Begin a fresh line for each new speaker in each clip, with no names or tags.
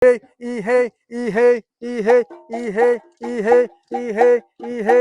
ইহে ইহে ইহে ইহে ইহে ইহে ইহে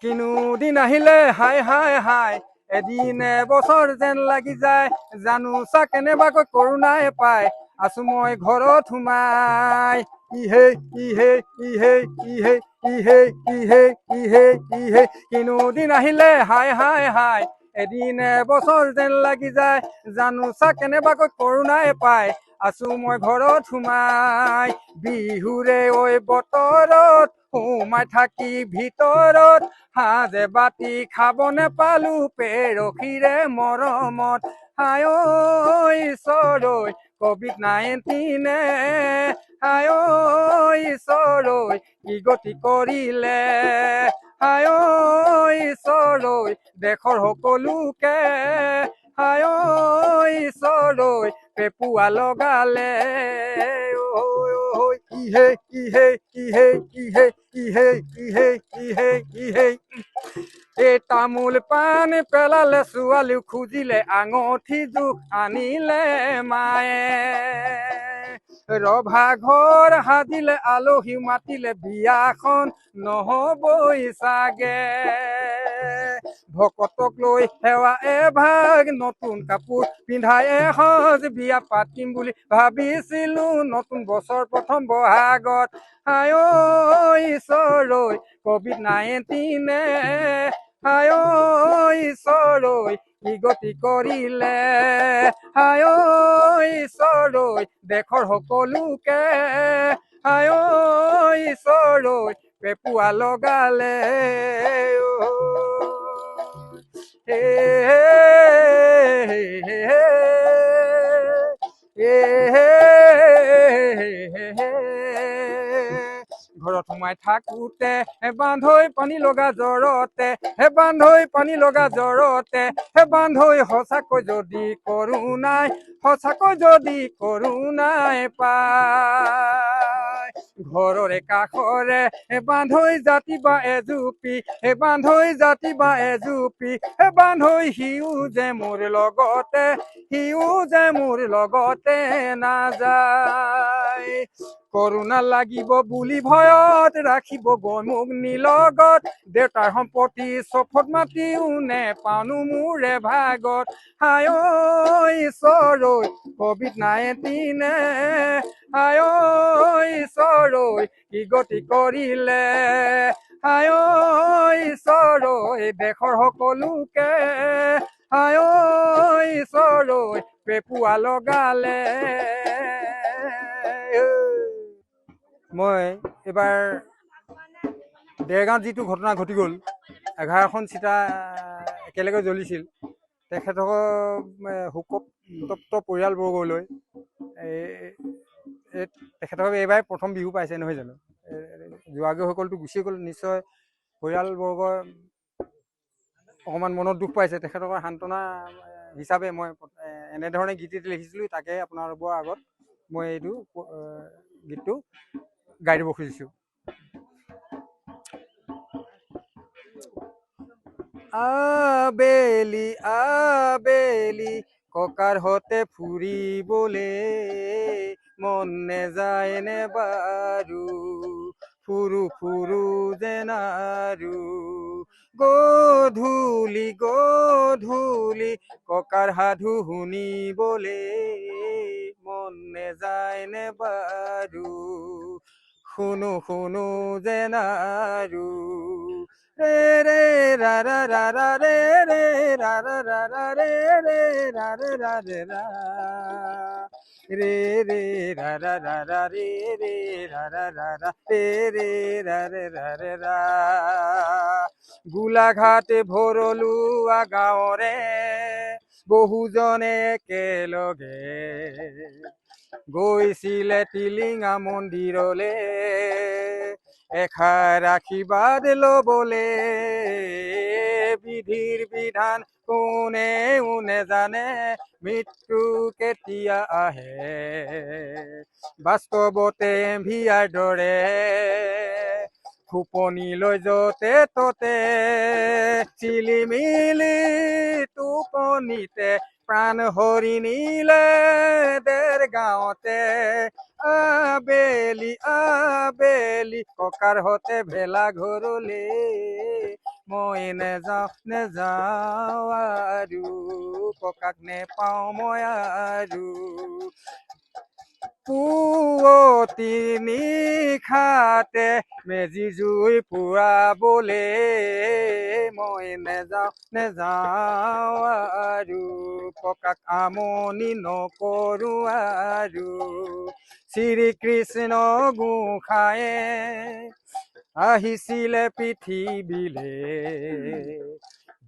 কিনো দিন আহিলে হাই হাই হাই এদিন এবছৰ যেন লাগি যায় জানো চা কেনেবাকৈ কৰোণাই পায় আছো মই ঘৰত সোমাই ইহে ইহে ইহে ইহে ইহে ইহে ইহে ইহে কিনো দিন আহিলে হাই হাই হাই এদিন এবছৰ যেন লাগি যায় জানো চা কেনেবাকৈ কৰোণাই পায় আছো মই ঘৰত সোমাই বিহুৰে ঐ বতৰত সোমাই থাকি ভিতৰত সাজে বাতি খাব নেপালো পেৰসীৰে মৰমত হায় ঈশ্বৰ COVID-19 হায় ঈশ্বৰ কি গতি কৰিলে হায় ঈশ্বৰ দেশৰ সকলোকে হায় ঈশ্বৰ পেপুৱা লগালে ইহে ইহে ইহে ইহে ইহে ইহে ইহে ইহে এই তামোল পাণ পেলালে ছোৱালী খুজিলে আঙঠি জোখ আনিলে মায়ে ৰভা ঘৰ সাজিলে আলহী মাতিলে বিয়াখন নহবই চাগে ভকতক লৈ সেৱা এভাগ নতুন কাপোৰ পিন্ধাই এসজ বিয়া পাতিম বুলি ভাবিছিলো নতুন বছৰ প্ৰথম বহাগত হায় ঈশ্বৰ COVID-19 হায় ঈশ্বৰ কি গতি কৰিলে হায় ঈশ্বৰ দেশৰ সকলোকে হায় ঈশ্বৰ পেপুৱা লগালে ঘৰত সোমাই থাকোতে বান্ধৈ পানী লগা জ্বৰতে বান্ধৈ পানী লগা জ্বৰতে বান্ধৈ সঁচাকৈ যদি কৰোণাই পায় ঘৰৰে কাষৰে বান্ধৈ জাতি বা এজুপি বান্ধৈ জাতি বা এজুপি বান্ধৈ সিও যে মোৰ লগতে নাযায় কৰোণা লাগিব বুলি ভয়ত ৰাখিব গৈ মোক নিলগত দেউতাৰ সম্পত্তি চফত মাতিও নেপানো মোৰে ভাগত হায় ঈশ্বৰ COVID-19 হায় ঈশ্বৰ কি গতি কৰিলে হায় ঈশ্বৰ দেশৰ সকলোকে হায় ঈশ্বৰ পেপুৱা লগালে মই এইবাৰ দেৰগাঁৱত যিটো ঘটনা ঘটি গ'ল 11খন চিতা একেলগে জ্বলিছিল তেখেতসকল শোকতপ্ত পৰিয়ালবৰ্গলৈ তেখেতসকলে এইবাৰ প্ৰথম বিহু পাইছে নহয় জানো যোৱাগীসকলতো গুচি গ'ল নিশ্চয় পৰিয়ালবৰ্গৰ অকণমান মনত দুখ পাইছে তেখেতসকলৰ সান্তনা হিচাপে মই এনেধৰণে গীত লিখিছিলোঁ তাকে আপোনালোকৰ আগত মই এইটো গীতটো গাই দিব খুজিছোঁ আবেলি আবেলি ককাৰ হতে ফুৰিবলে মন নেযায় নে বাৰু ফুৰু যেন আৰু গধূলি ককাৰ সাধু শুনিবলে মন নেযায় নে বাৰু শুনো যেন আৰু ৰে ৰে ৰা ৰা ৰা ৰা ৰে ৰে ৰা ৰা ৰা ৰা ৰে ৰে ৰা ৰে ৰা ৰে ৰা ৰে ৰে ৰা ৰা ৰা ৰা ৰে ৰে ৰা ৰা ৰা ৰা ৰে ৰে ৰা ৰে ৰা ৰে ৰা গোলাঘাট ভৰলুৱা গাঁৱৰে বহুজনে একেলগে গৈছিলে টিলিঙা মন্দিৰলে এষাৰ আশীৰ্বাদ লবলে বিধিৰ বিধান কোনেও নেজানে মৃত্যু কেতিয়া আহে বাস্তৱতে ভিয়াৰ দৰে ফুপনিলৈ যতে ততে চিলিমিলি টোপনিতে প্ৰাণ হৰি নিলে দেৰ গাঁৱতে আবেলি আবেলি ককাৰ হতে ভেলা ঘৰলে মই নেযাওঁ আৰু ককাক নেপাওঁ মই আৰু পুৱতি নিশাতে মেজি জুই পুৰাবলে মই নেযাওঁ আৰু ককাক আমনি নকৰো আৰু শ্ৰীকৃষ্ণ গোসাঁয়ে আহিছিলে পৃথিৱীলে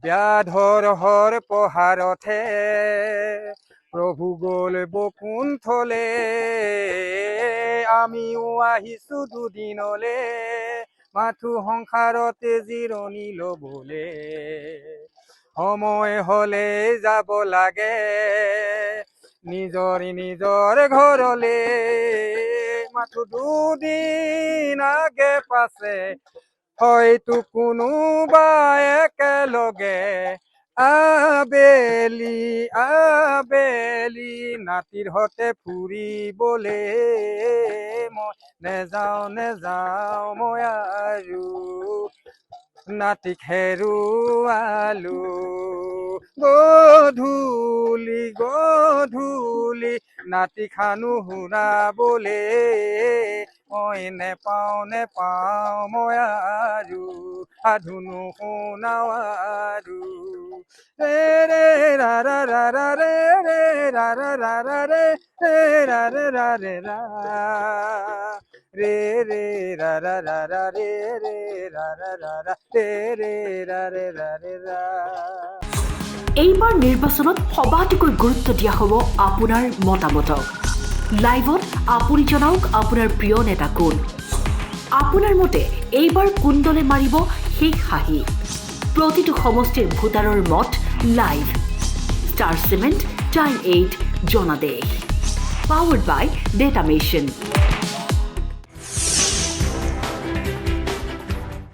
ব্যাধৰ পহাৰতহে প্ৰভু গল বকুণ্ঠলে আমিও আহিছো দুদিনলে মাথো সংসাৰতে জিৰণি লবলে সময় হলে যাব লাগে নিজৰ ঘৰলে মাথো দুদিন আগে পাছে হয়তো কোনোবা একেলগে আবেলি নাতিৰ হতে ফুৰিবলে মই নেযাওঁ মই আৰু নাতিক হেৰুৱালো গধূলি নাতি খানো শুনাবলে মই নেপাওঁ মই আৰু সাধুনো শুনাও আৰু ৰে ৰা ৰা ৰা ৰা ৰে ৰা ৰা ৰা ৰা ৰে ৰা ৰে ৰা ৰে ৰা ৰে ৰা ৰা ৰা ৰা ৰে ৰা ৰা ৰা ৰা ৰে ৰা ৰে ৰা ৰে ৰা।
এইবাৰ নিৰ্বাচনত সবাতোকৈ গুৰুত্ব দিয়া হ'ব আপোনাৰ মতামতক। লাইভত আপুনি জনাওক আপোনাৰ প্ৰিয় নেতা কোন। আপোনাৰ মতে এইবাৰ কোন দলে মাৰিব শেষ হাঁহি। প্ৰতিটো সমষ্টিৰ ভোটাৰৰ মত লাইভ। ষ্টাৰ চিমেণ্ট টাইম 8 জনাদেশ। পাৱাৰ্ড বাই ডেটা মেচিন।